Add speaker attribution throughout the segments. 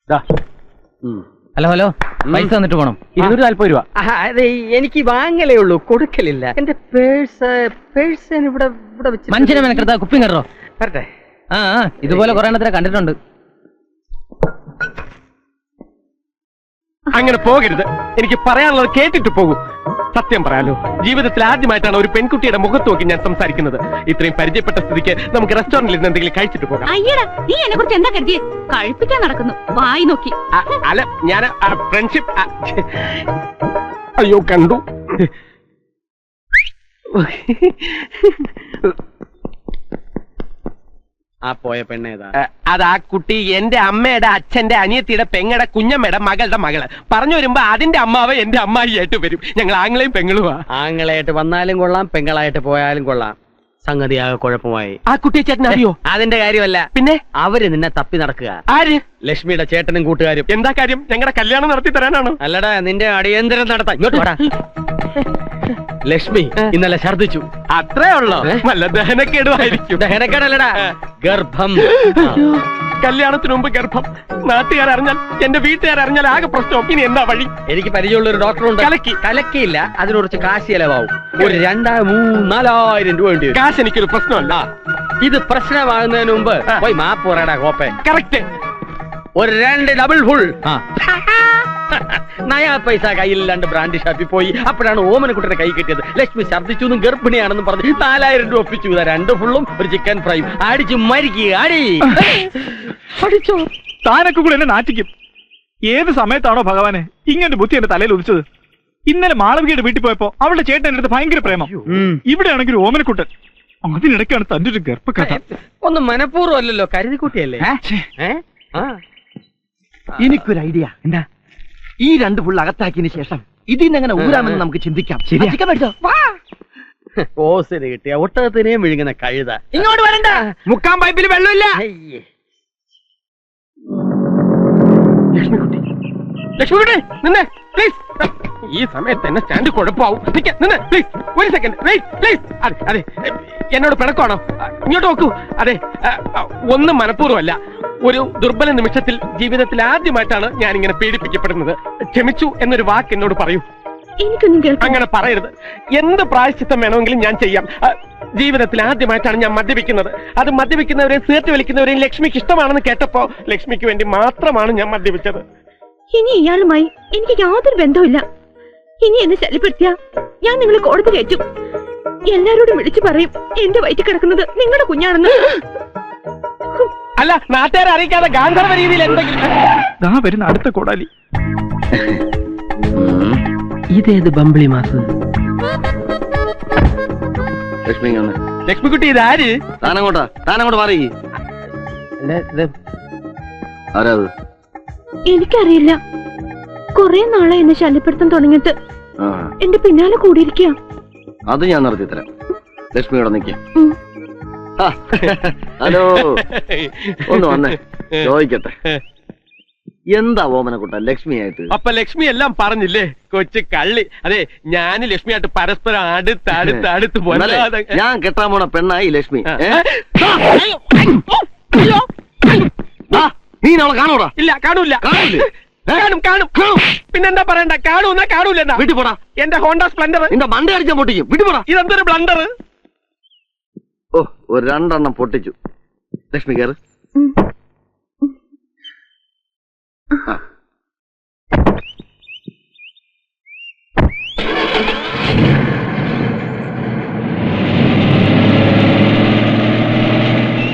Speaker 1: Hello hello, പൈസ തന്നിട്ട് പോണം. 240 രൂപ.
Speaker 2: അതെ, എനിക്ക് വാങ്ങലേ ഉള്ളൂ, കൊടുക്കലില്ല. എന്റെ പേഴ്സ് ഇവിടെ വെച്ച്.
Speaker 1: മനുഷ്യനെ മെനക്കെടുത്താ കുപ്പിയും കയറോ?
Speaker 2: വരട്ടെ.
Speaker 1: ഇതുപോലെ കുറെ എണ്ണത്തിനെ കണ്ടിട്ടുണ്ട്.
Speaker 3: അങ്ങനെ പോകരുത്. എനിക്ക് പറയാനുള്ളത് കേട്ടിട്ട് പോകൂ. സത്യം പറയാലോ, ജീവിതത്തിൽ ആദ്യമായിട്ടാണ് ഒരു പെൺകുട്ടിയുടെ മുഖത്ത് നോക്കി ഞാൻ സംസാരിക്കുന്നത്. ഇത്രയും പരിചയപ്പെട്ട സ്ഥിതിക്ക് നമുക്ക് റെസ്റ്റോറന്റിൽ നിന്ന് എന്തെങ്കിലും കഴിച്ചിട്ട് പോകാം.
Speaker 4: അയ്യടാ, നീ എന്നെ കുറിച്ച് എന്താ കരുതിയേ? കഴിപ്പിക്കാൻ നടക്കുന്നു, വായി നോക്കി.
Speaker 3: അല്ല, ഞാൻ ഫ്രണ്ട്ഷിപ്പ്. അയ്യോ, കണ്ടു.
Speaker 2: ആ പോയ പെണ്ണേതാ?
Speaker 3: അത് ആ കുട്ടി എന്റെ അമ്മയുടെ അച്ഛന്റെ അനിയത്തിയുടെ പെങ്ങടെ കുഞ്ഞമ്മയുടെ മകളുടെ മകള്. പറഞ്ഞു വരുമ്പോ അതിന്റെ അമ്മാവ് എന്റെ അമ്മായിയായിട്ട് വരും. ഞങ്ങൾ ആങ്ങളെയും പെങ്ങളുവാ.
Speaker 2: ആങ്ങളായിട്ട് വന്നാലും കൊള്ളാം, പെങ്ങളായിട്ട് പോയാലും കൊള്ളാം. സംഗതി ആകെ കുഴപ്പമായി.
Speaker 3: ആ കുട്ടിയെ ചേട്ടൻ അറിയോ?
Speaker 2: അതിന്റെ കാര്യമല്ല,
Speaker 3: പിന്നെ
Speaker 2: അവര് നിന്നെ തപ്പി നടക്കുക.
Speaker 3: ആര്?
Speaker 2: ലക്ഷ്മിയുടെ ചേട്ടനും കൂട്ടുകാരും.
Speaker 3: എന്താ കാര്യം? ഞങ്ങളുടെ കല്യാണം നടത്തി തരാനാണോ?
Speaker 2: അല്ലടാ, നിന്റെ അടിയന്തരം നടത്താൻ. ഇങ്ങോട്ട് വാടാ. ലക്ഷ്മി ഇന്നലെ ഛർദിച്ചു.
Speaker 3: അത്രേ ഉള്ളോ? വല്ല ദഹനക്കേടുമായിരിക്കും.
Speaker 2: ദഹനക്കേടല്ലടാ, ഗർഭം.
Speaker 3: കല്യാണത്തിന് മുമ്പ് ഗർഭം. നാട്ടുകാരറിഞ്ഞാൽ, എന്റെ വീട്ടുകാരറിഞ്ഞാൽ ആകെ പ്രശ്നം. ഇനി എന്താ വഴി?
Speaker 2: എനിക്ക് പരിചയമുള്ള ഒരു ഡോക്ടറുണ്ട്. കലക്കിയില്ല, അതിന് കുറച്ച് കാശ് ചെലവാവും. ഒരു 2,000-3,000 രൂപ വേണ്ടി വരും.
Speaker 3: കാശ് എനിക്കൊരു പ്രശ്നമല്ല.
Speaker 2: ഇത് പ്രശ്നമാകുന്നതിന് മുമ്പ് പോയി മാപ്പ് പറയടാ കോപ്പെ.
Speaker 3: കറക്റ്റ്.
Speaker 2: ഒരു 2 ഡബിൾ ഫുൾ. നയാ പൈസ കയ്യിലില്ലാണ്ട് ബ്രാൻഡ് ഷാപ്പിൽ പോയി. അപ്പോഴാണ് ഓമനക്കുട്ടനെ കൈ കിട്ടിയത്. ലക്ഷ്മി ഛർദിച്ചു, ഗർഭിണിയാണെന്ന് പറഞ്ഞ് 4,000 രൂപ ഒപ്പിച്ചു. 2 ഫുള്ളും ഒരു ചിക്കൻ ഫ്രൈയും അടിച്ചു മരിക്കുക.
Speaker 5: അടിച്ചോ? താനൊക്കെ കൂടെ എന്നെ നാറ്റിക്കും. ഏത് സമയത്താണോ ഭഗവാനെ ഇങ്ങനെ ബുദ്ധി എന്റെ തലയിൽ ഉദിച്ചത്? ഇന്നലെ മാളവികയുടെ വീട്ടിൽ പോയപ്പോ അവളുടെ ചേട്ടൻ എന്റെ അടുത്ത് ഭയങ്കര പ്രേമം. ഇവിടെയാണെങ്കിൽ ഓമനക്കുട്ടൻ. അതിനിടയ്ക്കാണ് തന്റെ ഒരു ഗർഭകഥ.
Speaker 2: ഒന്നും മനഃപൂർവ്വം അല്ലല്ലോ, കരുതിക്കുട്ടിയല്ലേ?
Speaker 6: എനിക്കൊരു ഐഡിയ. എന്താ? ഈ 2 ഫുൾ അകത്താക്കിയതിന് ശേഷം ഇതിൽ എങ്ങനെ ഊരാമെന്ന് നമുക്ക് ചിന്തിക്കാം.
Speaker 2: ഓസിന് കിട്ടിയ ഒട്ടകത്തിനെയും വിഴുങ്ങുന്ന കഴുത.
Speaker 6: ഇങ്ങോട്ട് വരണ്ട.
Speaker 3: മുക്കാൻ പൈപ്പിൽ വെള്ളമില്ല. ലക്ഷ്മിക്കുട്ടി, ലക്ഷ്മിക്കുട്ടി നിന്നെ പ്ലീസ്. ഈ സമയത്ത് എന്നെ സ്റ്റാൻഡ് കുഴപ്പമാവും. നിന്ന് പ്ലീസ്. ഒരു സെക്കൻഡ് വെയിറ്റ് പ്ലീസ്. അതെ, എന്നോട് പിണക്കമാണോ? ഇങ്ങോട്ട് നോക്കൂ. അതെ, ഒന്നും മനഃപൂർവ്വമല്ല. ഒരു ദുർബല നിമിഷത്തിൽ ജീവിതത്തിൽ ആദ്യമായിട്ടാണ് ഞാൻ ഇങ്ങനെ പീഡിപ്പിക്കപ്പെടുന്നത്. ക്ഷമിച്ചു എന്നൊരു വാക്ക് എന്നോട് പറയൂ. അങ്ങനെ പറയരുത്. എന്ത് പ്രായശ്ചിത്തം വേണമെങ്കിലും ഞാൻ ചെയ്യാം. ജീവിതത്തിൽ ആദ്യമായിട്ടാണ് ഞാൻ മദ്യപിക്കുന്നത്. അത് മദ്യപിക്കുന്നവരെയും സിഗരറ്റ് വലിക്കുന്നവരെയും ലക്ഷ്മിക്ക് ഇഷ്ടമാണെന്ന് കേട്ടപ്പോ ലക്ഷ്മിക്ക് വേണ്ടി മാത്രമാണ് ഞാൻ മദ്യപിച്ചത്.
Speaker 4: ഇനി ഇയാളുമായി എനിക്ക് യാതൊരു ബന്ധവുമില്ല. ഇനി എന്നെ ശല്യപ്പെടുത്തിയ ഞാൻ നിങ്ങളെ കോടതി കയറ്റും. എല്ലാരോടും വിളിച്ചു പറയും എന്റെ വയറ്റിൽ കിടക്കുന്നത് നിങ്ങളുടെ കുഞ്ഞാണെന്ന്.
Speaker 3: അല്ല, നാട്ടുകാരെ അറിയിക്കാതെ ഗാന്ധർവ രീതിയിൽ എന്തെങ്കിലും.
Speaker 5: വരുന്ന അടുത്ത കോടാലി.
Speaker 6: ഇതേത് ബംബിളി മാസ്?
Speaker 3: ലക്ഷ്മിക്കുട്ടി, ഇതാര്?
Speaker 6: താനങ്ങോട്ട് മാറി.
Speaker 4: എനിക്കറിയില്ല. കൊറേ നാളെ എന്നെ ശല്യപ്പെടുത്താൻ തുടങ്ങിയിട്ട് എന്റെ പിന്നാലെ കൂടിയിരിക്കുക.
Speaker 6: അത് ഞാൻ നടത്തി തരാം. ലക്ഷ്മിയോടെ നിൽക്കാം. ഹലോ, ഒന്ന് വന്നേ, ചോദിക്കട്ടെ. എന്താ ഓമനക്കുട്ട ലക്ഷ്മിയായിട്ട്?
Speaker 3: അപ്പൊ ലക്ഷ്മി എല്ലാം പറഞ്ഞില്ലേ? കൊച്ചു കള്ളി. അതെ, ഞാൻ ലക്ഷ്മിയായിട്ട് പരസ്പരം അടുത്ത് പോലെ.
Speaker 6: ഞാൻ കെട്ടാൻ പോണ പെണ്ണായി ലക്ഷ്മി. നീ അവളെ കാണൂടാ?
Speaker 3: ഇല്ല, കാണൂല. കാണും. പിന്നെന്താ പറയണ്ട? കാണൂന്നാ കാണൂല.
Speaker 6: വീട്ടിൽ പോടാ.
Speaker 3: എന്റെ ഹോണ്ട സ്പ്ലെൻഡർ
Speaker 6: നിന്റെ മണ്ട അടിച്ചാൻ പൊട്ടിക്കും. വീട്ടിൽ പോടാ.
Speaker 3: ഇതെന്തൊരു ബ്ലണ്ടർ?
Speaker 6: ഓ, ഒരു 2 എണ്ണം പൊട്ടിച്ചു. ലക്ഷ്മി കയറ്.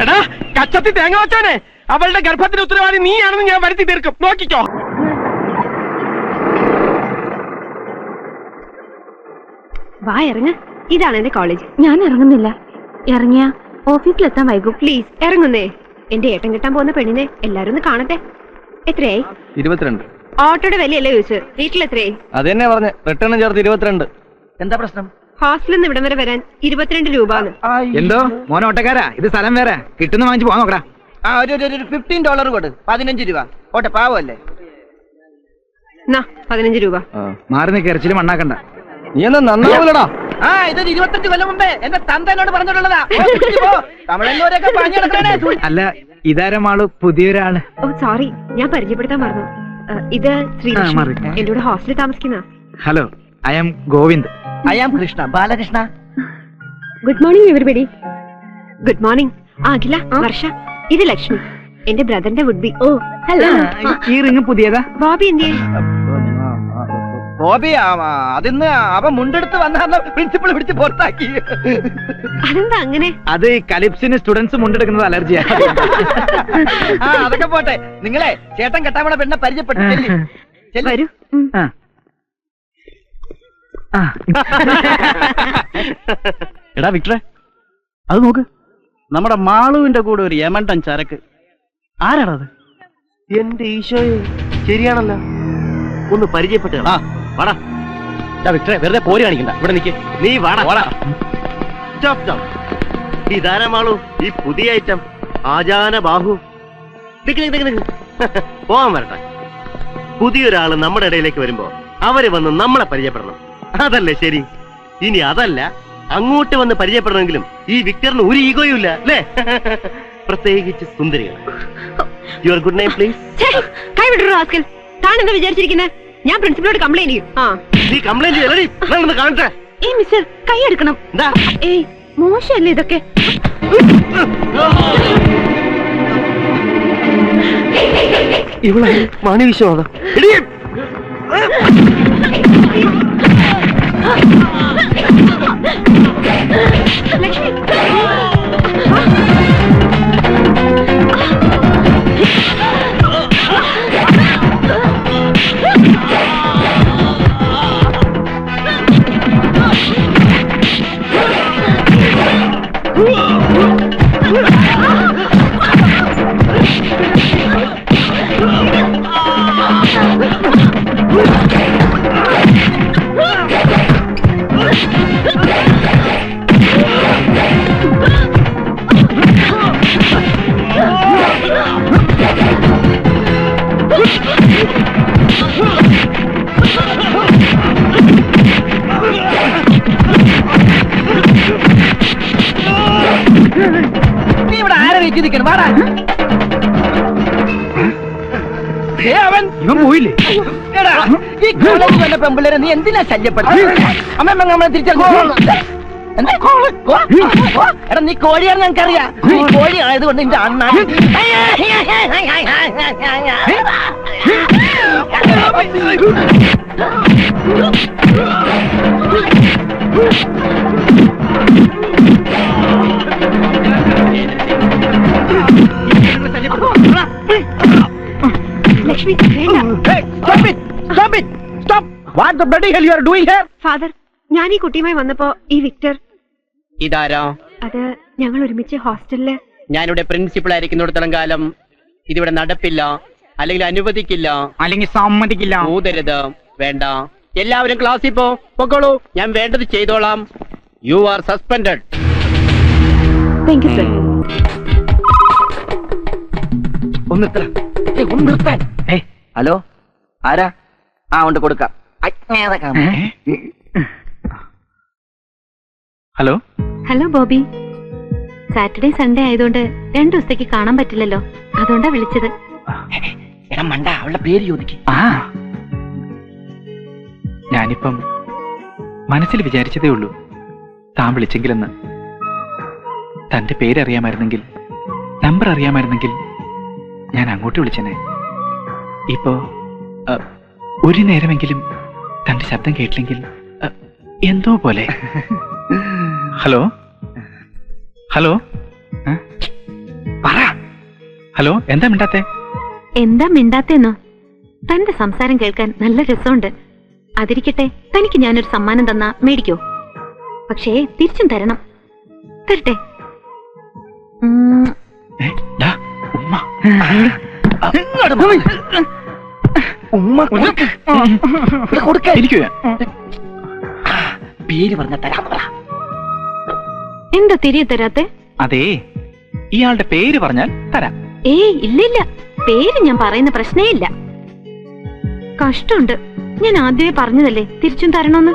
Speaker 3: എടാ കച്ചത്തി തേങ്ങ വച്ചോനെ, അവളുടെ ഗർഭത്തിന് ഉത്തരവാദി നീയാണെന്ന് ഞാൻ വരുത്തി തീർക്കും. നോക്കിക്കോ.
Speaker 4: വാ, ഇറങ്ങ. ഇതാണ് എന്റെ കോളേജ്. ഞാൻ ഇറങ്ങുന്നില്ല. ഇറങ്ങിയ ഓഫീസിലെത്താൻ വൈകും. പ്ലീസ് ഇറങ്ങുന്നേ. എന്റെ ഏട്ടൻ കിട്ടാൻ പോകുന്ന പെണ്ണിനെ എല്ലാരും ഒന്ന് കാണട്ടെ. എത്രയായി?
Speaker 1: 22.
Speaker 4: ഓട്ടോയുടെ വിലയല്ലേ ചോദിച്ചു. വീട്ടിൽ എത്രയായി?
Speaker 1: അത് തന്നെ പറഞ്ഞ്. റിട്ടേൺ ചേർത്ത് 22.
Speaker 6: എന്താ പ്രശ്നം?
Speaker 4: ഹോസ്റ്റലിൽ നിന്ന് ഇവിടം വരെ വരാൻ 22 രൂപ.
Speaker 1: എന്തോ മോനെ ഓട്ടക്കാരാ, ഇത് സ്ഥലം വേറെ. കിട്ടുന്ന വാങ്ങിച്ചു പോകാൻ നോക്കടാ.
Speaker 6: ഒരു $15 കൊടു. 15 രൂപ. ഓട്ടെ, പാവല്ലേ?
Speaker 4: 15 രൂപ.
Speaker 1: മാറി നിൽക്ക്, ഇറച്ചിലും മണ്ണാക്കണ്ട. നീ എന്നാ നന്നാവൂലടാ.
Speaker 6: ആ ഇതൊരു 25 കൊല്ലം മുമ്പേ എന്റെ തന്ത എന്നോട് പറഞ്ഞിട്ടുള്ളതാ. തമിഴന്നൂരൊക്കെ പറഞ്ഞു നടക്കണേ.
Speaker 1: അല്ല ഇതാരാ മാളു പുതിയൊരാള്?
Speaker 4: ഓ സോറി, ഞാൻ പരിചയപ്പെടുത്താൻ മറന്നു. ഇത് ശ്രീലക്ഷ്മി,
Speaker 1: മാറി.
Speaker 4: എന്റെ കൂടെ ഹോസ്റ്റലിൽ താമസിക്കുന്ന.
Speaker 1: Hello, I am Govind.
Speaker 6: I am Krishna, Balakrishna.
Speaker 4: Good morning everybody. Good morning. Akhila, Varsha, ഇത് ലക്ഷ്മി, എന്റെ ബ്രദറിന്റെ വുഡ് ബി. Oh hello.
Speaker 1: ഈ റിങ് പുതിയതാ?
Speaker 4: ബോബി എന്തിയെ?
Speaker 6: ബോബി അതിന്ന് അവൻ മുണ്ടെടുത്ത് വന്ന പ്രിൻസിപ്പൾ പിടിച്ച് പുറത്താക്കി.
Speaker 4: അതെന്താ അങ്ങനെ?
Speaker 1: അത് കലിപ്സിന് സ്റ്റുഡൻസ് മുണ്ടെടുക്കുന്നത് അലർജിയാ.
Speaker 6: ആ അതൊക്കെ പോട്ടെ. നിങ്ങളെ ചേട്ടൻ കെട്ടാമണ പെണ്ണെ പരിചയപ്പെട്ടു.
Speaker 4: വരൂ.
Speaker 1: ആ. ആ.
Speaker 7: എടാ വിക്ടറെ, അത് നോക്ക്, നമ്മുടെ മാളുവിന്റെ കൂടെ ഒരു യമണ്ടൻ ചരക്ക്. ആരാണത്?
Speaker 6: എന്റെ ഈശോയെ, ശരിയാണല്ലോ. ഒന്ന് പരിചയപ്പെട്ടു.
Speaker 7: ആ വാടാ. വിക്ടറെ, വെറുതെ പോരി കാണിക്കണ്ട, ഇവിടെ നിൽക്ക്.
Speaker 6: നീ വാടാ.
Speaker 8: Stop stop. ഇതാരാ മാളു ഈ പുതിയ ഐറ്റം? ആചാന ബാഹു. പോവാൻ വരട്ടെ. പുതിയൊരാള് നമ്മുടെ ഇടയിലേക്ക് വരുമ്പോ അവര് വന്ന് നമ്മളെ പരിചയപ്പെടണം, അതല്ലേ ശരി? ഇനി അതല്ല, അങ്ങോട്ട് വന്ന് പരിചയപ്പെടണമെങ്കിലും ഈ വിക്ടറിന് ഒരു ഈഗോയും ഇല്ല അല്ലേ? പ്രത്യേകിച്ച് സുന്ദരികൾ. Your good name please.
Speaker 4: കൈ വിട്ടു റാസ്കൽ. താൻ എന്താ വിചാരിച്ചിരിക്കുന്നത്? ഞാൻ പ്രിൻസിപ്പലോട് കംപ്ലൈന്റ് ചെയ്യും. ആ
Speaker 8: നീ കംപ്ലൈന്റ് ചെയ്യലടി, കാണട്ടെ.
Speaker 4: ഏയ് മിസ്റ്റർ, കൈ എടുക്കണം.
Speaker 8: എന്താ?
Speaker 4: ഏയ് മോശമല്ലേ ഇതൊക്കെ?
Speaker 8: ഇവിടെ മണി വിശ്വാസം.
Speaker 4: ലക്ഷ്മി,
Speaker 6: നീ ഇവിടെ ആരെ വെച്ച് നിൽക്കണം? വാടാ. അവൻ
Speaker 1: ഇവൻ പോയില്ലേ?
Speaker 6: എടാ, ഈ കോളേജ് വന്ന പെമ്പിള്ളേരെ നീ എന്തിനാ ശല്യപ്പെടുന്നത്? അമ്മ നമ്മളെ തിരിച്ചെടാ, നീ കോഴിയാണെന്ന് ഞങ്ങൾക്കറിയാം. നീ കോഴി ആയതുകൊണ്ട് നിന്റെ അണ്ണ
Speaker 4: ലക്ഷ്മി വേണ്ട. ഫാദർ, ഞാൻ ഈ കുട്ടിയുമായി വന്നപ്പോ ഈ വിക്ടർ,
Speaker 2: ഇതാരാ?
Speaker 4: അത് ഞങ്ങൾ ഒരുമിച്ച് ഹോസ്റ്റലില്.
Speaker 2: ഞാനിവിടെ പ്രിൻസിപ്പൾ ആയിരിക്കുന്നിടത്തോളം കാലം ഇതിവിടെ നടപ്പില്ല, അല്ലെങ്കിൽ അനുവദിക്കില്ല,
Speaker 1: അല്ലെങ്കിൽ സമ്മതിക്കില്ല.
Speaker 2: ഊതരുത്. വേണ്ട, എല്ലാവരും ക്ലാസ്സിൽ പൊക്കോളൂ. ഞാൻ വേണ്ടത് ചെയ്തോളാം. You are suspended.
Speaker 4: Thank you sir.
Speaker 6: ഒന്ന് നിർത്താൻ. ഹലോ, ആരാ? ആ ഉണ്ട്, കൊടുക്കാം.
Speaker 5: Hello.
Speaker 4: Hello Bobby. Saturday Sunday ആയതുകൊണ്ട് 2 ദിവസത്തേക്ക് കാണാൻ പറ്റില്ലല്ലോ, അതുകൊണ്ടാ വിളിച്ചത്.
Speaker 6: എടാ മണ്ട, അവളുടെ പേര് ചോദിക്കും.
Speaker 5: ആ, ഞാനിപ്പം മനസ്സിൽ വിചാരിച്ചതേ ഉള്ളൂ താൻ വിളിച്ചെങ്കിലെന്ന്. തന്റെ പേരറിയാമായിരുന്നെങ്കിൽ, നമ്പർ അറിയാമായിരുന്നെങ്കിൽ ഞാൻ അങ്ങോട്ട് വിളിച്ചനെ. ഇപ്പോ ഒരു നേരമെങ്കിലും തന്റെ ശബ്ദം കേട്ടില്ലെങ്കിൽ എന്തോ പോലെ. ഹലോ ഹലോ പറ. ഹലോ, എന്താ മിണ്ടാത്തെ?
Speaker 4: എന്താ മിണ്ടാത്തേന്നോ? തന്റെ സംസാരം കേൾക്കാൻ നല്ല രസമുണ്ട്. അതിരിക്കട്ടെ, തനിക്ക് ഞാനൊരു സമ്മാനം തന്നാ മേടിക്കോ? പക്ഷേ തിരിച്ചും തരണം. തരട്ടെ?
Speaker 5: ഉമ്മ. എനിക്ക്
Speaker 6: പേര് പറഞ്ഞ തരാം.
Speaker 4: എന്താ തിരികെ തരാത്തെ?
Speaker 5: അതേ, ഇയാളുടെ പേര് പറഞ്ഞാൽ തരാം.
Speaker 4: ഏയ് ഇല്ലില്ല, പേര് ഞാൻ പറയുന്ന പ്രശ്നേ ഇല്ല. കഷ്ടമുണ്ട്, ഞാൻ ആദ്യമേ പറഞ്ഞതല്ലേ തിരിച്ചും തരണോന്ന്.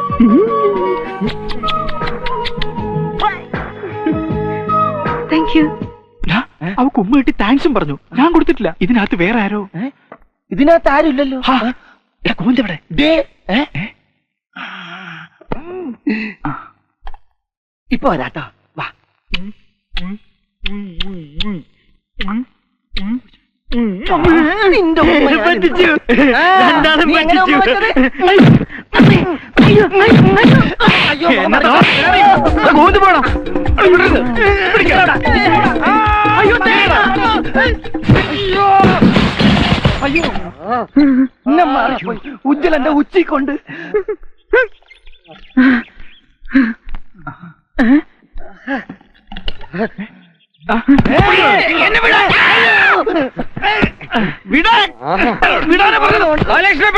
Speaker 4: Thank you.
Speaker 5: അവക്ക് ഉമ്മ കിട്ടി താങ്ക്സും പറഞ്ഞു. ഞാൻ കൊടുത്തിട്ടില്ല. ഇതിനകത്ത് വേറെ ആരോ.
Speaker 6: ഇതിനകത്ത് ആരുമില്ലല്ലോ.
Speaker 5: കോന്തവിടെ?
Speaker 6: ഇപ്പൊ വരാട്ടോ. വാ. നിന്റെ ഉമ്മ ഞാൻ
Speaker 8: പറ്റിച്ചു.
Speaker 6: ആ,
Speaker 8: രണ്ടാളും
Speaker 6: നീ എങ്ങനെ ഉമ്മ
Speaker 8: പറ്റിച്ചു.
Speaker 6: വെച്ചത്? അയ്യോ,
Speaker 5: കോന്ത് പോണം.
Speaker 6: ഇന്നെ മാറിപ്പോയി. ഉജ്ജലന്റെ ഉച്ചി കൊണ്ട്
Speaker 2: ലക്ഷ്മി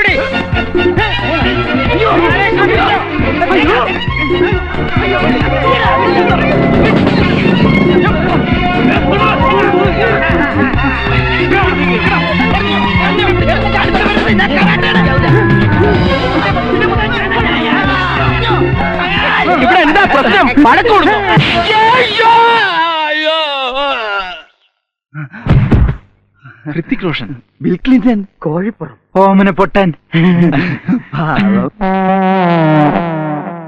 Speaker 3: ഇവിടെ എന്താ പ്രശ്നം? വഴക്കൊടുക്കും.
Speaker 5: ഹൃത്തിക് റോഷൻ,
Speaker 6: ബിൽ ക്ലിന്റൺ, കോഴിപ്പുറം,
Speaker 5: ഓമന പൊട്ടാൻ.